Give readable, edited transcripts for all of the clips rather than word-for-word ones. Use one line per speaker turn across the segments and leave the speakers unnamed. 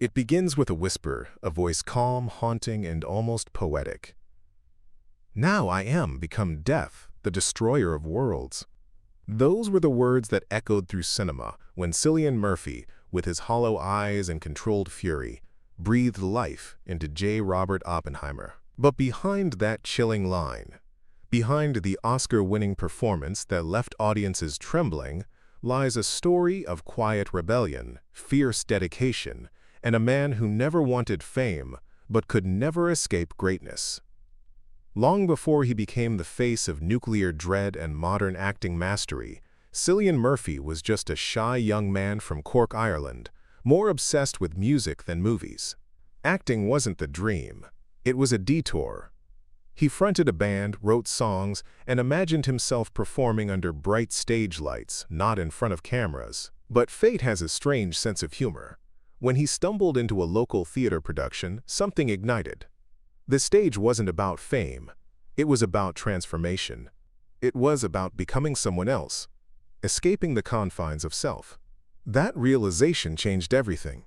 It begins with a whisper, a voice calm, haunting, and almost poetic. "Now I am become death, the destroyer of worlds." Those were the words that echoed through cinema when Cillian Murphy, with his hollow eyes and controlled fury, breathed life into J. Robert Oppenheimer. But behind that chilling line, behind the Oscar-winning performance that left audiences trembling, lies a story of quiet rebellion, fierce dedication, and a man who never wanted fame but could never escape greatness. Long before he became the face of nuclear dread and modern acting mastery, Cillian Murphy was just a shy young man from Cork, Ireland, more obsessed with music than movies. Acting wasn't the dream. It was a detour. He fronted a band, wrote songs, and imagined himself performing under bright stage lights, not in front of cameras. But fate has a strange sense of humor. When he stumbled into a local theater production, something ignited. The stage wasn't about fame. It was about transformation. It was about becoming someone else, escaping the confines of self. That realization changed everything.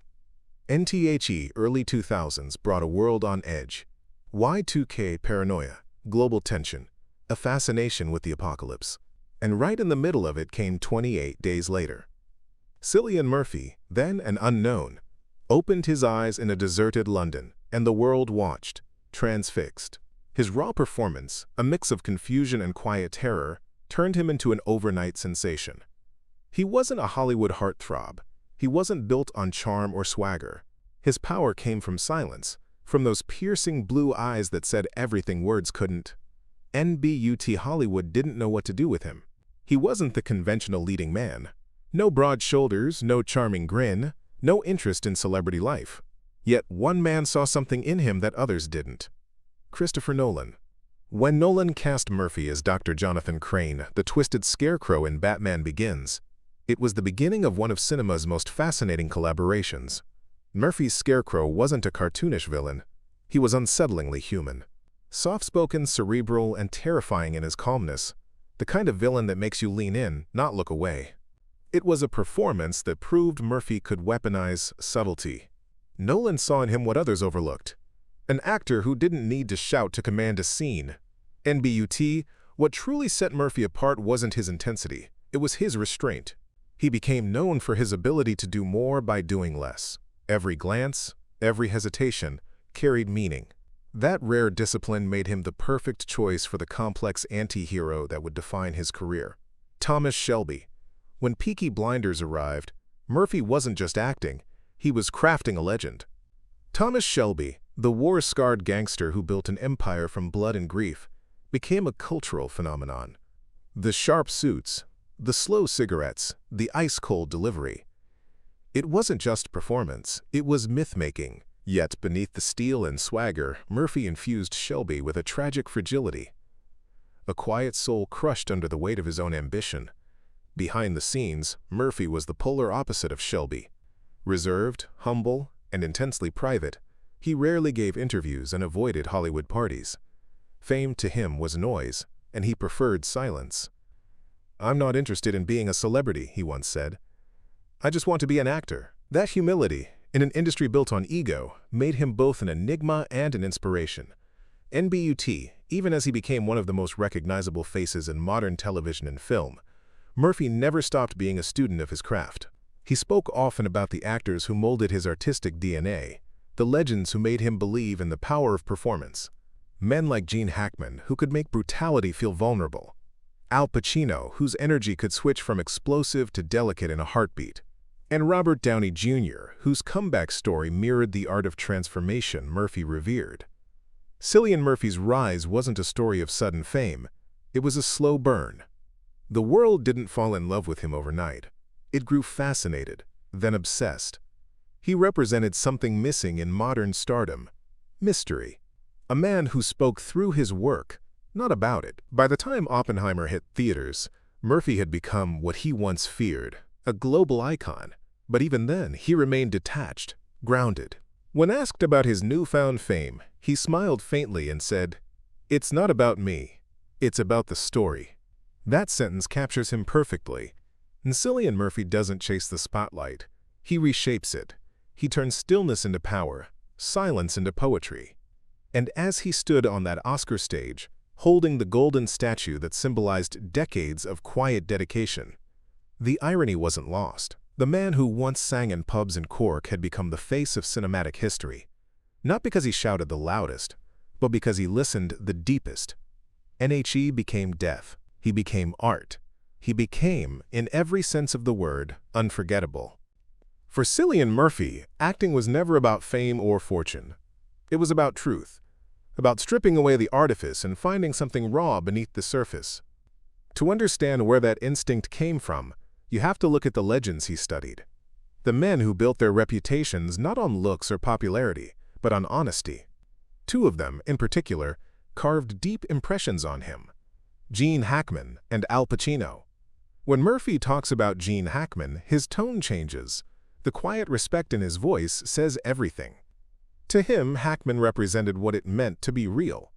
NTHE early 2000s brought a world on edge. Y2K paranoia, global tension, a fascination with the apocalypse. And right in the middle of it came 28 days later. Cillian Murphy, then an unknown, opened his eyes in a deserted London, and the world watched, transfixed. His raw performance, a mix of confusion and quiet terror, turned him into an overnight sensation. He wasn't a Hollywood heartthrob. He wasn't built on charm or swagger. His power came from silence, from those piercing blue eyes that said everything words couldn't. NBUT Hollywood didn't know what to do with him. He wasn't the conventional leading man. No broad shoulders, no charming grin, no interest in celebrity life. Yet one man saw something in him that others didn't. Christopher Nolan. When Nolan cast Murphy as Dr. Jonathan Crane, the twisted scarecrow in Batman Begins, it was the beginning of one of cinema's most fascinating collaborations. Murphy's scarecrow wasn't a cartoonish villain. He was unsettlingly human. Soft-spoken, cerebral, and terrifying in his calmness. The kind of villain that makes you lean in, not look away. It was a performance that proved Murphy could weaponize subtlety. Nolan saw in him what others overlooked. An actor who didn't need to shout to command a scene. NBUT, what truly set Murphy apart wasn't his intensity. It was his restraint. He became known for his ability to do more by doing less. Every glance, every hesitation, carried meaning. That rare discipline made him the perfect choice for the complex anti-hero that would define his career. Thomas Shelby. When Peaky Blinders arrived, Murphy wasn't just acting, he was crafting a legend. Thomas Shelby, the war-scarred gangster who built an empire from blood and grief, became a cultural phenomenon. The sharp suits, the slow cigarettes, the ice-cold delivery. It wasn't just performance, it was myth-making. Yet beneath the steel and swagger, Murphy infused Shelby with a tragic fragility. A quiet soul crushed under the weight of his own ambition. Behind the scenes, Murphy was the polar opposite of Shelby. Reserved, humble, and intensely private, he rarely gave interviews and avoided Hollywood parties. Fame to him was noise, and he preferred silence. "I'm not interested in being a celebrity," he once said. "I just want to be an actor." That humility, in an industry built on ego, made him both an enigma and an inspiration. NBUT, even as he became one of the most recognizable faces in modern television and film, Murphy never stopped being a student of his craft. He spoke often about the actors who molded his artistic DNA, the legends who made him believe in the power of performance. Men like Gene Hackman, who could make brutality feel vulnerable. Al Pacino, whose energy could switch from explosive to delicate in a heartbeat. And Robert Downey Jr., whose comeback story mirrored the art of transformation Murphy revered. Cillian Murphy's rise wasn't a story of sudden fame. It was a slow burn. The world didn't fall in love with him overnight. It grew fascinated, then obsessed. He represented something missing in modern stardom: mystery. A man who spoke through his work, not about it. By the time Oppenheimer hit theaters, Murphy had become what he once feared, a global icon. But even then, he remained detached, grounded. When asked about his newfound fame, he smiled faintly and said, "It's not about me. It's about the story." That sentence captures him perfectly. And Cillian Murphy doesn't chase the spotlight. He reshapes it. He turned stillness into power, silence into poetry. And as he stood on that Oscar stage, holding the golden statue that symbolized decades of quiet dedication, the irony wasn't lost. The man who once sang in pubs in Cork had become the face of cinematic history, not because he shouted the loudest, but because he listened the deepest. NHE became death. He became art. He became, in every sense of the word, unforgettable. For Cillian Murphy, acting was never about fame or fortune. It was about truth, about stripping away the artifice and finding something raw beneath the surface. To understand where that instinct came from, you have to look at the legends he studied. The men who built their reputations not on looks or popularity, but on honesty. Two of them, in particular, carved deep impressions on him: Gene Hackman and Al Pacino. When Murphy talks about Gene Hackman, his tone changes. The quiet respect in his voice says everything. To him, Hackman represented what it meant to be real.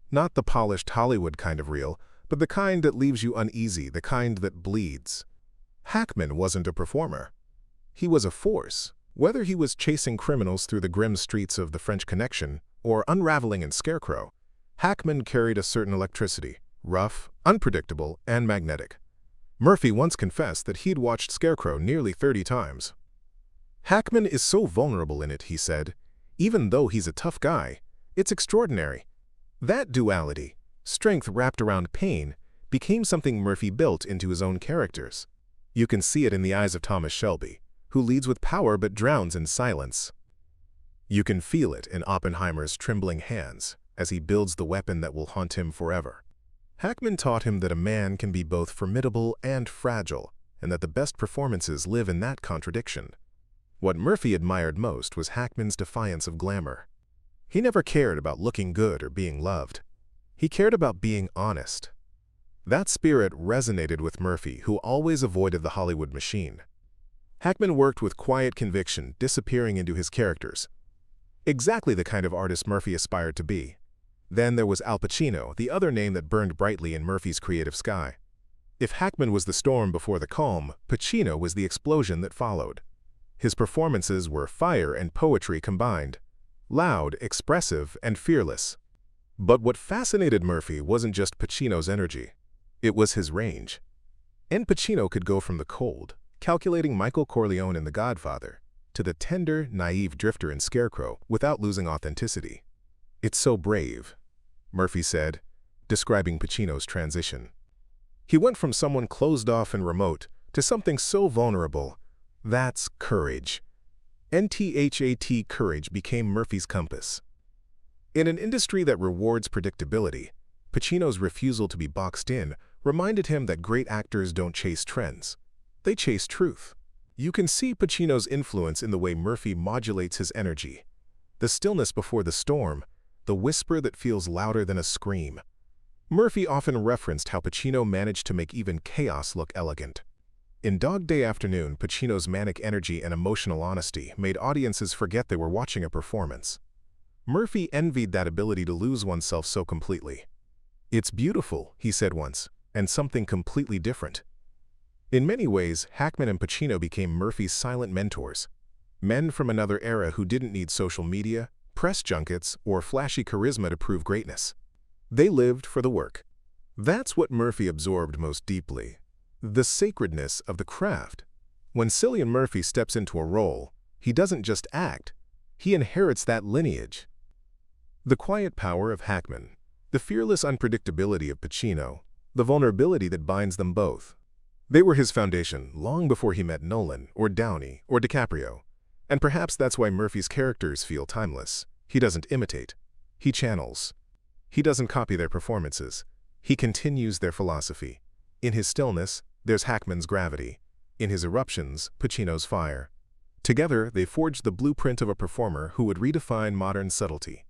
Not the polished Hollywood kind of real, but the kind that leaves you uneasy, the kind that bleeds. Hackman wasn't a performer. He was a force. Whether he was chasing criminals through the grim streets of the French Connection or unraveling in Scarecrow, Hackman carried a certain electricity, rough, unpredictable, and magnetic. Murphy once confessed that he'd watched Scarecrow nearly 30 times. Hackman is so vulnerable in it, he said. Even though he's a tough guy, it's extraordinary. That duality, strength wrapped around pain, became something Murphy built into his own characters. You can see it in the eyes of Thomas Shelby, who leads with power but drowns in silence. You can feel it in Oppenheimer's trembling hands as he builds the weapon that will haunt him forever. Hackman taught him that a man can be both formidable and fragile, and that the best performances live in that contradiction. What Murphy admired most was Hackman's defiance of glamour. He never cared about looking good or being loved. He cared about being honest. That spirit resonated with Murphy, who always avoided the Hollywood machine. Hackman worked with quiet conviction, disappearing into his characters. Exactly the kind of artist Murphy aspired to be. Then there was Al Pacino, the other name that burned brightly in Murphy's creative sky. If Hackman was the storm before the calm, Pacino was the explosion that followed. His performances were fire and poetry combined, loud, expressive, and fearless. But what fascinated Murphy wasn't just Pacino's energy. It was his range. And Pacino could go from the cold, calculating Michael Corleone in The Godfather, to the tender, naive drifter in Scarecrow without losing authenticity. "It's so brave," Murphy said, describing Pacino's transition. He went from someone closed off and remote to something so vulnerable. That's courage. NTHAT courage became Murphy's compass. In an industry that rewards predictability, Pacino's refusal to be boxed in reminded him that great actors don't chase trends. They chase truth. You can see Pacino's influence in the way Murphy modulates his energy. The stillness before the storm, the whisper that feels louder than a scream. Murphy often referenced how Pacino managed to make even chaos look elegant. In Dog Day Afternoon, Pacino's manic energy and emotional honesty made audiences forget they were watching a performance. Murphy envied that ability to lose oneself so completely. "It's beautiful," he said once, "and something completely different." In many ways, Hackman and Pacino became Murphy's silent mentors. Men from another era who didn't need social media, press junkets, or flashy charisma to prove greatness. They lived for the work. That's what Murphy absorbed most deeply. The sacredness of the craft. When Cillian Murphy steps into a role, he doesn't just act, he inherits that lineage. The quiet power of Hackman, the fearless unpredictability of Pacino, the vulnerability that binds them both. They were his foundation long before he met Nolan, or Downey, or DiCaprio. And perhaps that's why Murphy's characters feel timeless. He doesn't imitate, he channels. He doesn't copy their performances, he continues their philosophy. In his stillness, there's Hackman's gravity. In his eruptions, Pacino's fire. Together, they forged the blueprint of a performer who would redefine modern subtlety.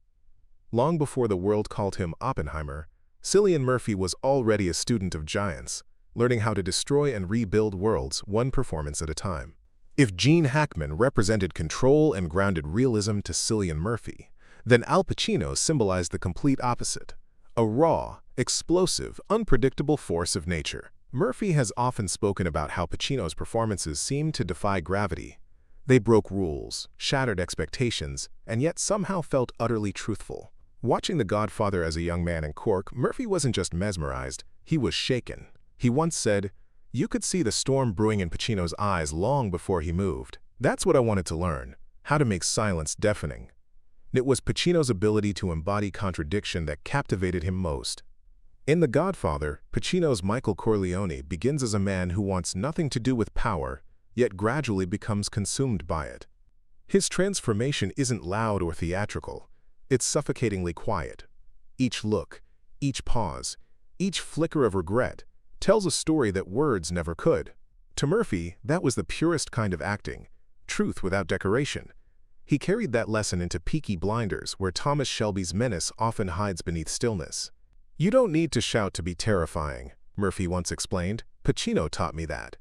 Long before the world called him Oppenheimer, Cillian Murphy was already a student of giants, learning how to destroy and rebuild worlds one performance at a time. If Gene Hackman represented control and grounded realism to Cillian Murphy, then Al Pacino symbolized the complete opposite, a raw, explosive, unpredictable force of nature. Murphy has often spoken about how Pacino's performances seemed to defy gravity. They broke rules, shattered expectations, and yet somehow felt utterly truthful. Watching The Godfather as a young man in Cork, Murphy wasn't just mesmerized, he was shaken. He once said, "You could see the storm brewing in Pacino's eyes long before he moved. That's what I wanted to learn, how to make silence deafening." It was Pacino's ability to embody contradiction that captivated him most. In The Godfather, Pacino's Michael Corleone begins as a man who wants nothing to do with power, yet gradually becomes consumed by it. His transformation isn't loud or theatrical, it's suffocatingly quiet. Each look, each pause, each flicker of regret tells a story that words never could. To Murphy, that was the purest kind of acting, truth without decoration. He carried that lesson into Peaky Blinders, where Thomas Shelby's menace often hides beneath stillness. "You don't need to shout to be terrifying," Murphy once explained. "Pacino taught me that."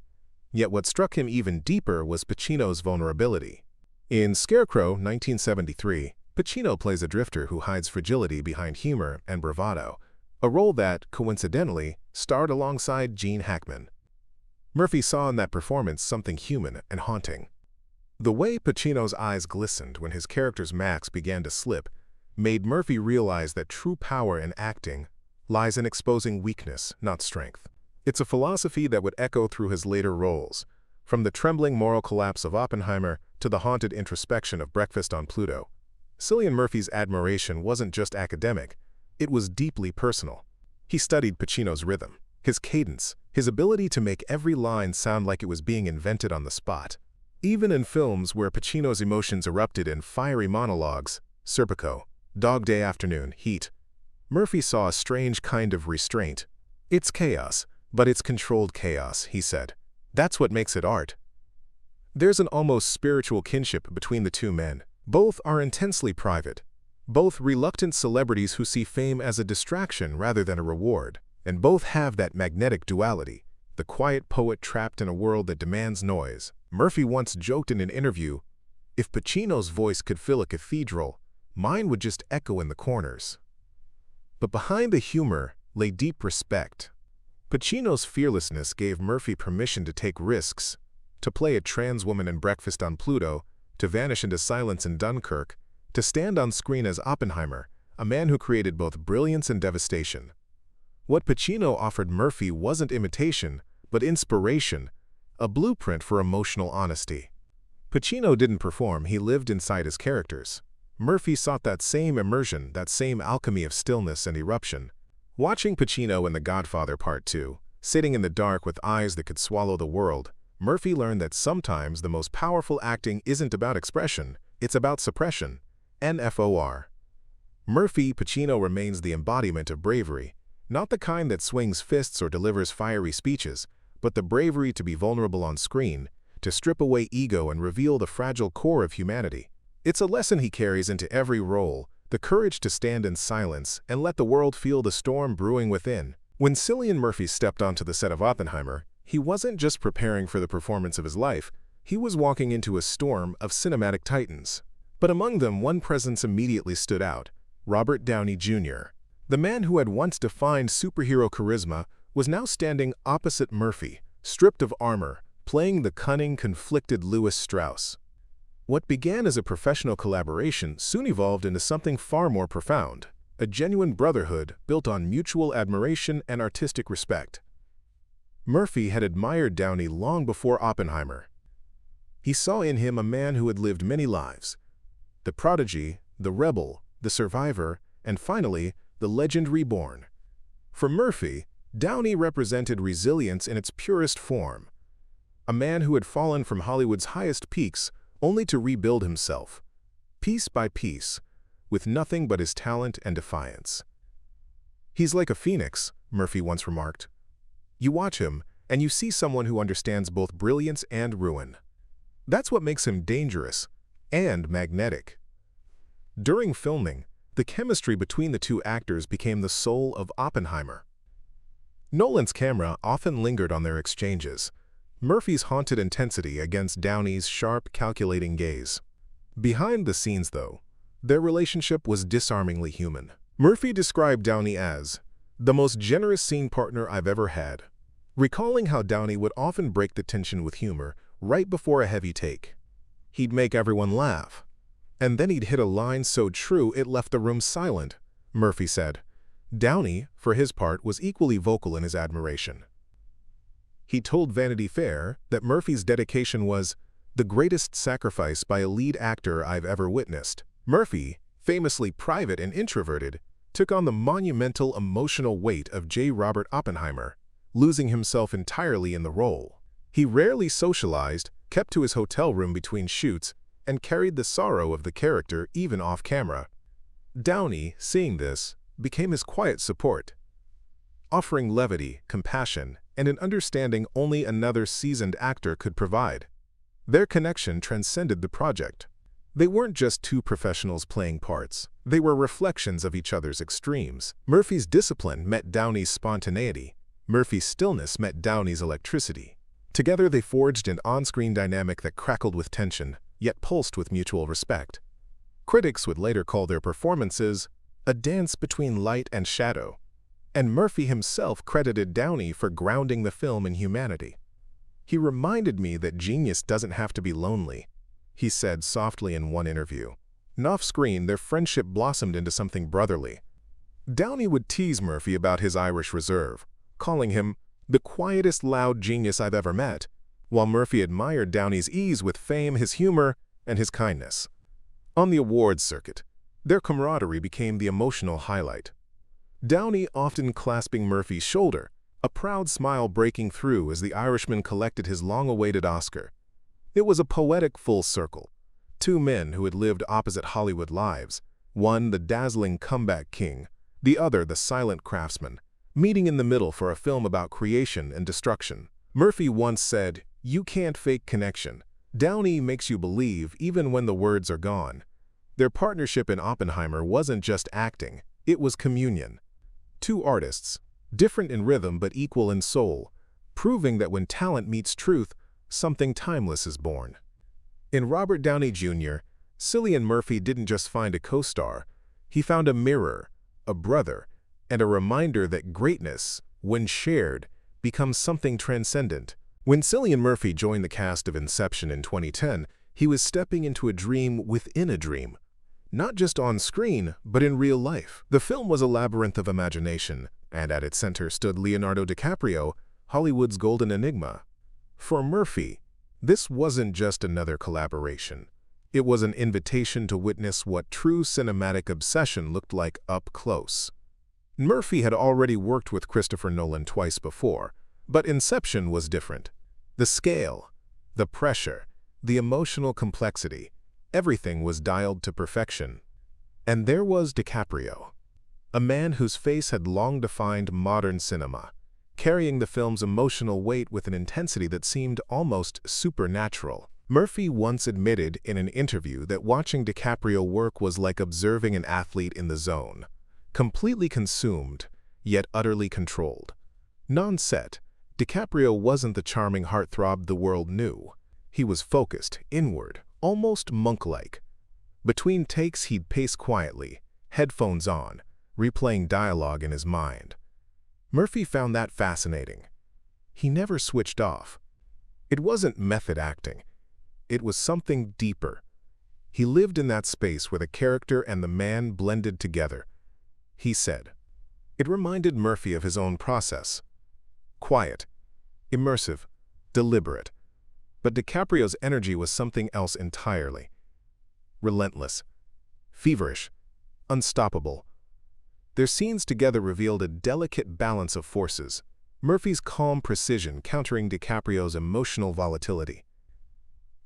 Yet what struck him even deeper was Pacino's vulnerability. In Scarecrow, 1973, Pacino plays a drifter who hides fragility behind humor and bravado, a role that, coincidentally, starred alongside Gene Hackman. Murphy saw in that performance something human and haunting. The way Pacino's eyes glistened when his character's masks began to slip made Murphy realize that true power in acting lies in exposing weakness, not strength. It's a philosophy that would echo through his later roles, from the trembling moral collapse of Oppenheimer to the haunted introspection of Breakfast on Pluto. Cillian Murphy's admiration wasn't just academic, it was deeply personal. He studied Pacino's rhythm, his cadence, his ability to make every line sound like it was being invented on the spot. Even in films where Pacino's emotions erupted in fiery monologues, Serpico, Dog Day Afternoon, Heat, Murphy saw a strange kind of restraint. "It's chaos, but it's controlled chaos," he said. "That's what makes it art." There's an almost spiritual kinship between the two men. Both are intensely private. Both reluctant celebrities who see fame as a distraction rather than a reward. And both have that magnetic duality, the quiet poet trapped in a world that demands noise. Murphy once joked in an interview, "If Pacino's voice could fill a cathedral, mine would just echo in the corners." But behind the humor lay deep respect. Pacino's fearlessness gave Murphy permission to take risks, to play a trans woman in Breakfast on Pluto, to vanish into silence in Dunkirk, to stand on screen as Oppenheimer, a man who created both brilliance and devastation. What Pacino offered Murphy wasn't imitation, but inspiration, a blueprint for emotional honesty. Pacino didn't perform, he lived inside his characters. Murphy sought that same immersion, that same alchemy of stillness and eruption. Watching Pacino in The Godfather Part 2, sitting in the dark with eyes that could swallow the world, Murphy learned that sometimes the most powerful acting isn't about expression, it's about suppression. NFOR. Murphy Pacino remains the embodiment of bravery, not the kind that swings fists or delivers fiery speeches, but the bravery to be vulnerable on screen, to strip away ego and reveal the fragile core of humanity. It's a lesson he carries into every role, the courage to stand in silence and let the world feel the storm brewing within. When Cillian Murphy stepped onto the set of Oppenheimer, he wasn't just preparing for the performance of his life, he was walking into a storm of cinematic titans. But among them, one presence immediately stood out: Robert Downey Jr. The man who had once defined superhero charisma was now standing opposite Murphy, stripped of armor, playing the cunning, conflicted Lewis Strauss. What began as a professional collaboration soon evolved into something far more profound, a genuine brotherhood built on mutual admiration and artistic respect. Murphy had admired Downey long before Oppenheimer. He saw in him a man who had lived many lives: the prodigy, the rebel, the survivor, and finally, the legend reborn. For Murphy, Downey represented resilience in its purest form. A man who had fallen from Hollywood's highest peaks only to rebuild himself, piece by piece, with nothing but his talent and defiance. "He's like a phoenix," Murphy once remarked. "You watch him, and you see someone who understands both brilliance and ruin. That's what makes him dangerous and magnetic." During filming, the chemistry between the two actors became the soul of Oppenheimer. Nolan's camera often lingered on their exchanges, Murphy's haunted intensity against Downey's sharp, calculating gaze. Behind the scenes, though, their relationship was disarmingly human. Murphy described Downey as the most generous scene partner I've ever had, recalling how Downey would often break the tension with humor right before a heavy take. He'd make everyone laugh. And then he'd hit a line so true it left the room silent, Murphy said. Downey, for his part, was equally vocal in his admiration. He told Vanity Fair that Murphy's dedication was the greatest sacrifice by a lead actor I've ever witnessed. Murphy, famously private and introverted, took on the monumental emotional weight of J. Robert Oppenheimer, losing himself entirely in the role. He rarely socialized, kept to his hotel room between shoots, and carried the sorrow of the character even off-camera. Downey, seeing this, became his quiet support, offering levity, compassion, and an understanding only another seasoned actor could provide. Their connection transcended the project. They weren't just two professionals playing parts. They were reflections of each other's extremes. Murphy's discipline met Downey's spontaneity. Murphy's stillness met Downey's electricity. Together they forged an on-screen dynamic that crackled with tension, yet pulsed with mutual respect. Critics would later call their performances a dance between light and shadow, and Murphy himself credited Downey for grounding the film in humanity. He reminded me that genius doesn't have to be lonely, he said softly in one interview. And off-screen, their friendship blossomed into something brotherly. Downey would tease Murphy about his Irish reserve, calling him the quietest loud genius I've ever met, while Murphy admired Downey's ease with fame, his humor, and his kindness. On the awards circuit, their camaraderie became the emotional highlight. Downey often clasping Murphy's shoulder, a proud smile breaking through as the Irishman collected his long-awaited Oscar. It was a poetic full circle. Two men who had lived opposite Hollywood lives, one the dazzling comeback king, the other the silent craftsman, meeting in the middle for a film about creation and destruction. Murphy once said, "You can't fake connection. Downey makes you believe even when the words are gone." Their partnership in Oppenheimer wasn't just acting, it was communion. Two artists, different in rhythm but equal in soul, proving that when talent meets truth, something timeless is born. In Robert Downey Jr., Cillian Murphy didn't just find a co-star, he found a mirror, a brother, and a reminder that greatness, when shared, becomes something transcendent. When Cillian Murphy joined the cast of Inception in 2010, he was stepping into a dream within a dream. Not just on screen, but in real life. The film was a labyrinth of imagination, and at its center stood Leonardo DiCaprio, Hollywood's golden enigma. For Murphy, this wasn't just another collaboration. It was an invitation to witness what true cinematic obsession looked like up close. Murphy had already worked with Christopher Nolan twice before, but Inception was different. The scale, the pressure, the emotional complexity, everything was dialed to perfection. And there was DiCaprio, a man whose face had long defined modern cinema, carrying the film's emotional weight with an intensity that seemed almost supernatural. Murphy once admitted in an interview that watching DiCaprio work was like observing an athlete in the zone, completely consumed, yet utterly controlled. Non-set, DiCaprio wasn't the charming heartthrob the world knew. He was focused, inward, almost monk-like. Between takes he'd pace quietly, headphones on, replaying dialogue in his mind. Murphy found that fascinating. He never switched off. It wasn't method acting. It was something deeper. He lived in that space where the character and the man blended together. He said, it reminded Murphy of his own process. Quiet, immersive, deliberate. But DiCaprio's energy was something else entirely. Relentless, feverish, unstoppable. Their scenes together revealed a delicate balance of forces, Murphy's calm precision countering DiCaprio's emotional volatility.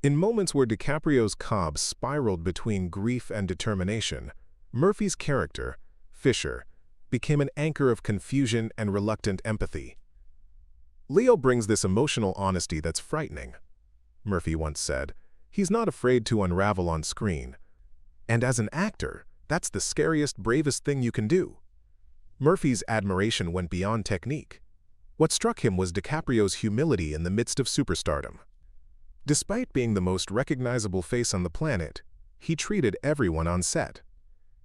In moments where DiCaprio's cob spiraled between grief and determination, Murphy's character, Fisher, became an anchor of confusion and reluctant empathy. Leo brings this emotional honesty that's frightening, Murphy once said. He's not afraid to unravel on screen. And as an actor, that's the scariest, bravest thing you can do. Murphy's admiration went beyond technique. What struck him was DiCaprio's humility in the midst of superstardom. Despite being the most recognizable face on the planet, he treated everyone on set,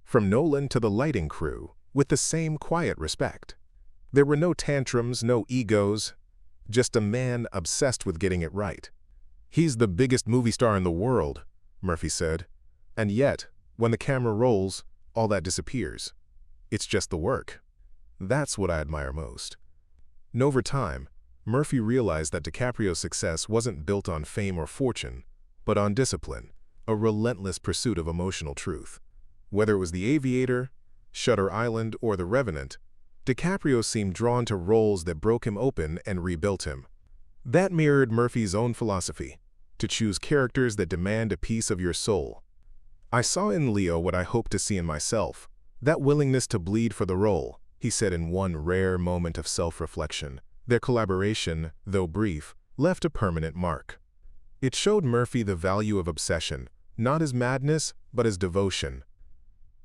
from Nolan to the lighting crew, with the same quiet respect. There were no tantrums, no egos, just a man obsessed with getting it right. He's the biggest movie star in the world, Murphy said. And yet, when the camera rolls, all that disappears. It's just the work. That's what I admire most. And over time, Murphy realized that DiCaprio's success wasn't built on fame or fortune, but on discipline, a relentless pursuit of emotional truth. Whether it was The Aviator, Shutter Island, or The Revenant, DiCaprio seemed drawn to roles that broke him open and rebuilt him. That mirrored Murphy's own philosophy, to choose characters that demand a piece of your soul. I saw in Leo what I hoped to see in myself, that willingness to bleed for the role, he said in one rare moment of self-reflection. Their collaboration, though brief, left a permanent mark. It showed Murphy the value of obsession, not as madness, but as devotion.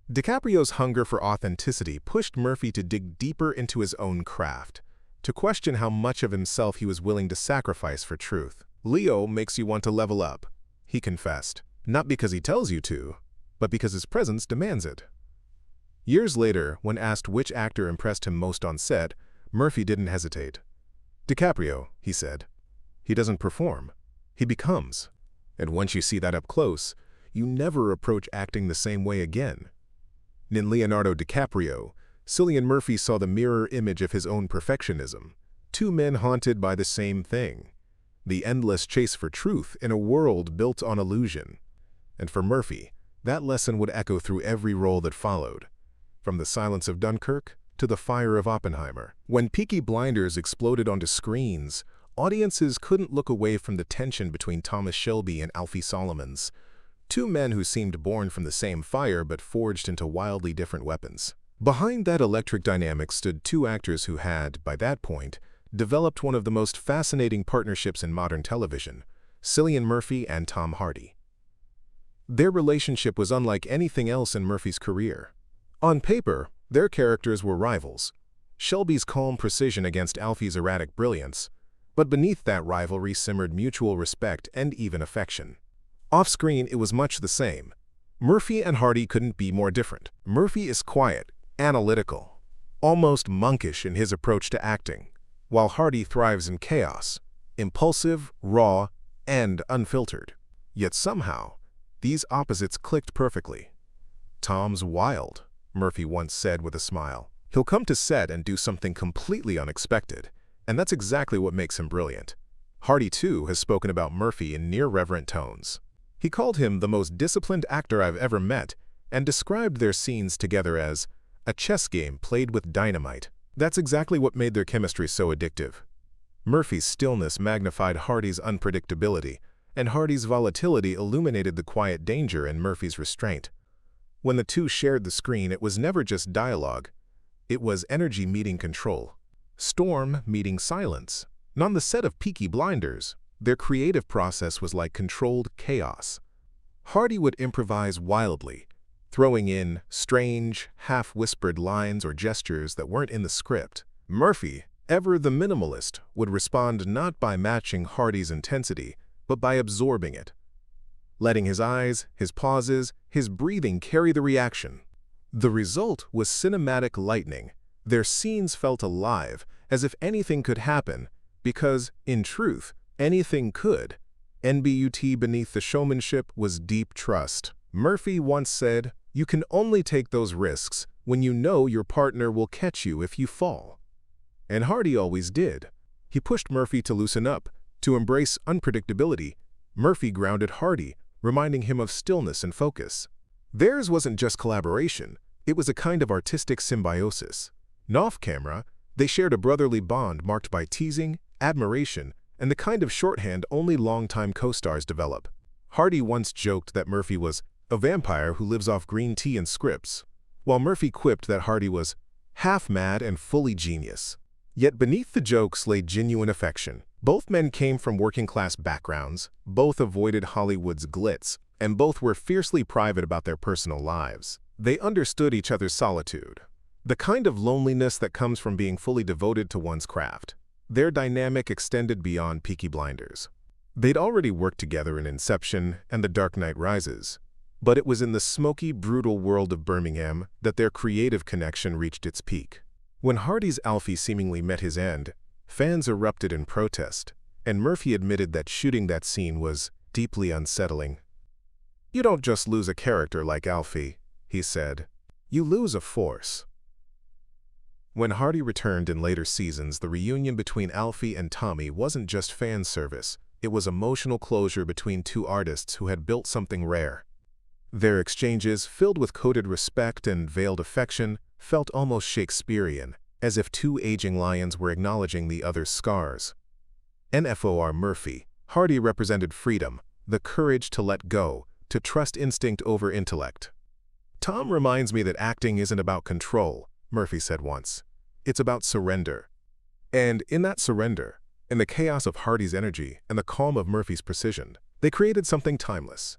DiCaprio's hunger for authenticity pushed Murphy to dig deeper into his own craft, to question how much of himself he was willing to sacrifice for truth. Leo makes you want to level up, he confessed, not because he tells you to, but because his presence demands it. Years later, when asked which actor impressed him most on set, Murphy didn't hesitate. DiCaprio, he said. He doesn't perform. He becomes. And once you see that up close, you never approach acting the same way again. In Leonardo DiCaprio, Cillian Murphy saw the mirror image of his own perfectionism, two men haunted by the same thing, the endless chase for truth in a world built on illusion. And for Murphy, that lesson would echo through every role that followed, from the silence of Dunkirk to the fire of Oppenheimer. When Peaky Blinders exploded onto screens, audiences couldn't look away from the tension between Thomas Shelby and Alfie Solomons, two men who seemed born from the same fire but forged into wildly different weapons. Behind that electric dynamic stood two actors who had, by that point, developed one of the most fascinating partnerships in modern television, Cillian Murphy and Tom Hardy. Their relationship was unlike anything else in Murphy's career. On paper, their characters were rivals, Shelby's calm precision against Alfie's erratic brilliance, but beneath that rivalry simmered mutual respect and even affection. Off-screen, it was much the same. Murphy and Hardy couldn't be more different. Murphy is quiet, analytical, almost monkish in his approach to acting, while Hardy thrives in chaos, impulsive, raw, and unfiltered. Yet somehow, these opposites clicked perfectly. Tom's wild, Murphy once said with a smile. He'll come to set and do something completely unexpected, and that's exactly what makes him brilliant. Hardy, too, has spoken about Murphy in near-reverent tones. He called him the most disciplined actor I've ever met and described their scenes together as a chess game played with dynamite. That's exactly what made their chemistry so addictive. Murphy's stillness magnified Hardy's unpredictability, and Hardy's volatility illuminated the quiet danger in Murphy's restraint. When the two shared the screen, it was never just dialogue. It was energy meeting control, storm meeting silence. And on the set of Peaky Blinders, their creative process was like controlled chaos. Hardy would improvise wildly, throwing in strange, half-whispered lines or gestures that weren't in the script. Murphy, ever the minimalist, would respond not by matching Hardy's intensity, but by absorbing it, letting his eyes, his pauses, his breathing carry the reaction. The result was cinematic lightning. Their scenes felt alive, as if anything could happen, because, in truth, anything could. NBUT beneath the showmanship was deep trust. Murphy once said, "You can only take those risks when you know your partner will catch you if you fall." And Hardy always did. He pushed Murphy to loosen up, to embrace unpredictability. Murphy grounded Hardy, reminding him of stillness and focus. Theirs wasn't just collaboration, it was a kind of artistic symbiosis. Off-camera, they shared a brotherly bond marked by teasing, admiration, and the kind of shorthand only longtime co-stars develop. Hardy once joked that Murphy was a vampire who lives off green tea and scripts, while Murphy quipped that Hardy was half mad and fully genius. Yet beneath the jokes lay genuine affection. Both men came from working-class backgrounds, both avoided Hollywood's glitz, and both were fiercely private about their personal lives. They understood each other's solitude, the kind of loneliness that comes from being fully devoted to one's craft. Their dynamic extended beyond Peaky Blinders. They'd already worked together in Inception and The Dark Knight Rises, but it was in the smoky, brutal world of Birmingham that their creative connection reached its peak. When Hardy's Alfie seemingly met his end, fans erupted in protest, and Murphy admitted that shooting that scene was deeply unsettling. "You don't just lose a character like Alfie," he said. "You lose a force." When Hardy returned in later seasons, the reunion between Alfie and Tommy wasn't just fan service, it was emotional closure between two artists who had built something rare. Their exchanges, filled with coded respect and veiled affection, felt almost Shakespearean, as if two aging lions were acknowledging the other's scars. NFOR Murphy, Hardy represented freedom, the courage to let go, to trust instinct over intellect. "Tom reminds me that acting isn't about control," Murphy said once. "It's about surrender." And in that surrender, in the chaos of Hardy's energy and the calm of Murphy's precision, they created something timeless.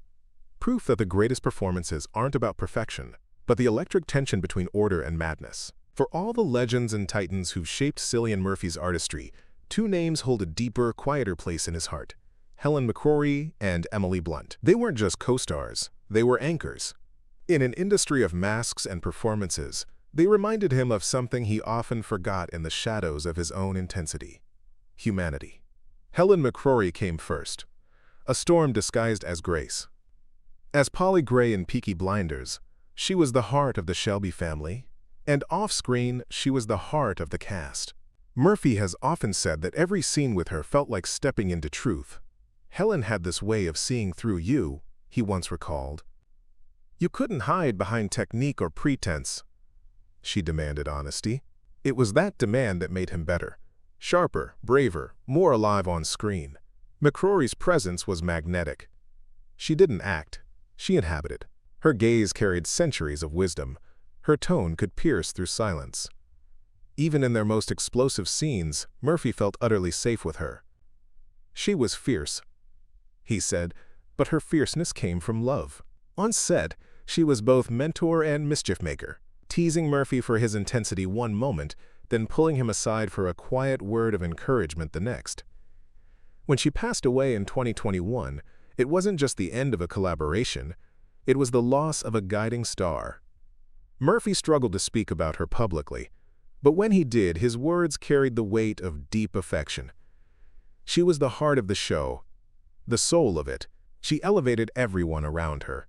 Proof that the greatest performances aren't about perfection, but the electric tension between order and madness. For all the legends and titans who've shaped Cillian Murphy's artistry, two names hold a deeper, quieter place in his heart: Helen McCrory and Emily Blunt. They weren't just co-stars, they were anchors. In an industry of masks and performances, they reminded him of something he often forgot in the shadows of his own intensity: humanity. Helen McCrory came first, a storm disguised as grace. As Polly Gray in Peaky Blinders, she was the heart of the Shelby family, and off-screen, she was the heart of the cast. Murphy has often said that every scene with her felt like stepping into truth. "Helen had this way of seeing through you," he once recalled. "You couldn't hide behind technique or pretense." She demanded honesty. It was that demand that made him better. Sharper, braver, more alive on screen. McCrory's presence was magnetic. She didn't act. She inhabited. Her gaze carried centuries of wisdom. Her tone could pierce through silence. Even in their most explosive scenes, Murphy felt utterly safe with her. "She was fierce," he said, but her fierceness came from love. On set, she was both mentor and mischief maker, teasing Murphy for his intensity one moment, then pulling him aside for a quiet word of encouragement the next. When she passed away in 2021, it wasn't just the end of a collaboration, it was the loss of a guiding star. Murphy struggled to speak about her publicly, but when he did, his words carried the weight of deep affection. She was the heart of the show, the soul of it. She elevated everyone around her.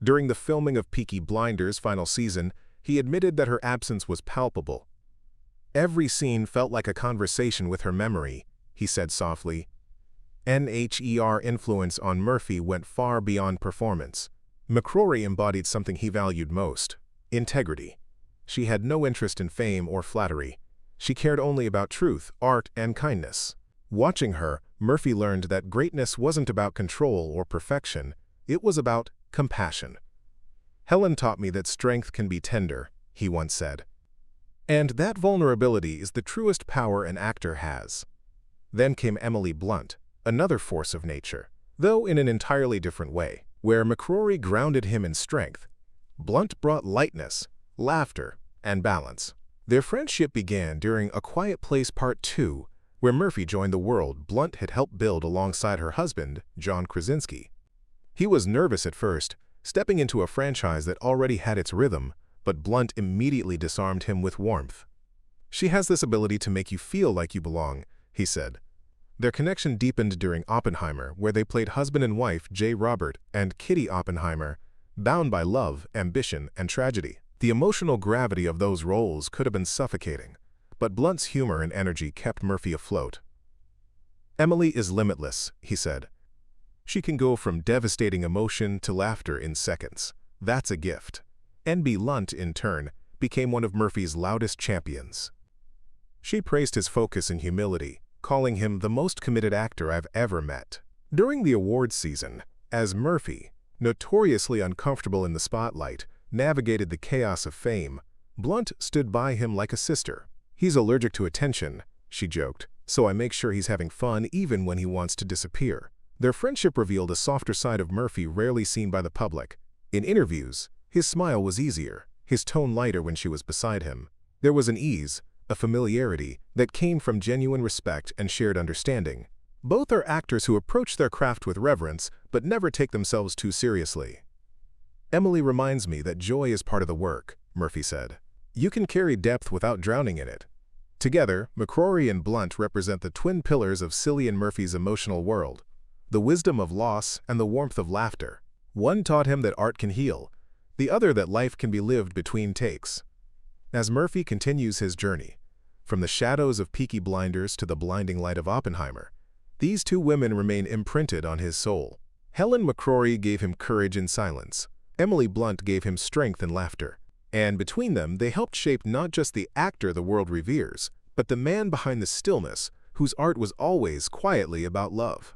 During the filming of Peaky Blinders' final season, he admitted that her absence was palpable. "Every scene felt like a conversation with her memory," he said softly. NHER influence on Murphy went far beyond performance. McCrory embodied something he valued most: integrity. She had no interest in fame or flattery. She cared only about truth, art, and kindness. Watching her, Murphy learned that greatness wasn't about control or perfection, it was about compassion. "Helen taught me that strength can be tender," he once said. And that vulnerability is the truest power an actor has. Then came Emily Blunt, another force of nature, though in an entirely different way. Where McCrory grounded him in strength, Blunt brought lightness, laughter, and balance. Their friendship began during A Quiet Place Part 2, where Murphy joined the world Blunt had helped build alongside her husband, John Krasinski. He was nervous at first, stepping into a franchise that already had its rhythm, but Blunt immediately disarmed him with warmth. "She has this ability to make you feel like you belong," he said. Their connection deepened during Oppenheimer, where they played husband and wife J. Robert and Kitty Oppenheimer, bound by love, ambition, and tragedy. The emotional gravity of those roles could have been suffocating, but Blunt's humor and energy kept Murphy afloat. "Emily is limitless," he said. "She can go from devastating emotion to laughter in seconds. That's a gift." N.B. Lunt, in turn, became one of Murphy's loudest champions. She praised his focus and humility, calling him the most committed actor I've ever met. During the awards season, as Murphy, notoriously uncomfortable in the spotlight, navigated the chaos of fame, Blunt stood by him like a sister. "He's allergic to attention," she joked, "so I make sure he's having fun even when he wants to disappear." Their friendship revealed a softer side of Murphy rarely seen by the public. In interviews, his smile was easier, his tone lighter when she was beside him. There was an ease, a familiarity, that came from genuine respect and shared understanding. Both are actors who approach their craft with reverence, but never take themselves too seriously. "Emily reminds me that joy is part of the work," Murphy said. "You can carry depth without drowning in it." Together, McCrory and Blunt represent the twin pillars of Cillian Murphy's emotional world: the wisdom of loss and the warmth of laughter. One taught him that art can heal, the other that life can be lived between takes. As Murphy continues his journey, from the shadows of Peaky Blinders to the blinding light of Oppenheimer, these two women remain imprinted on his soul. Helen McCrory gave him courage in silence. Emily Blunt gave him strength and laughter. And between them, they helped shape not just the actor the world reveres, but the man behind the stillness, whose art was always quietly about love.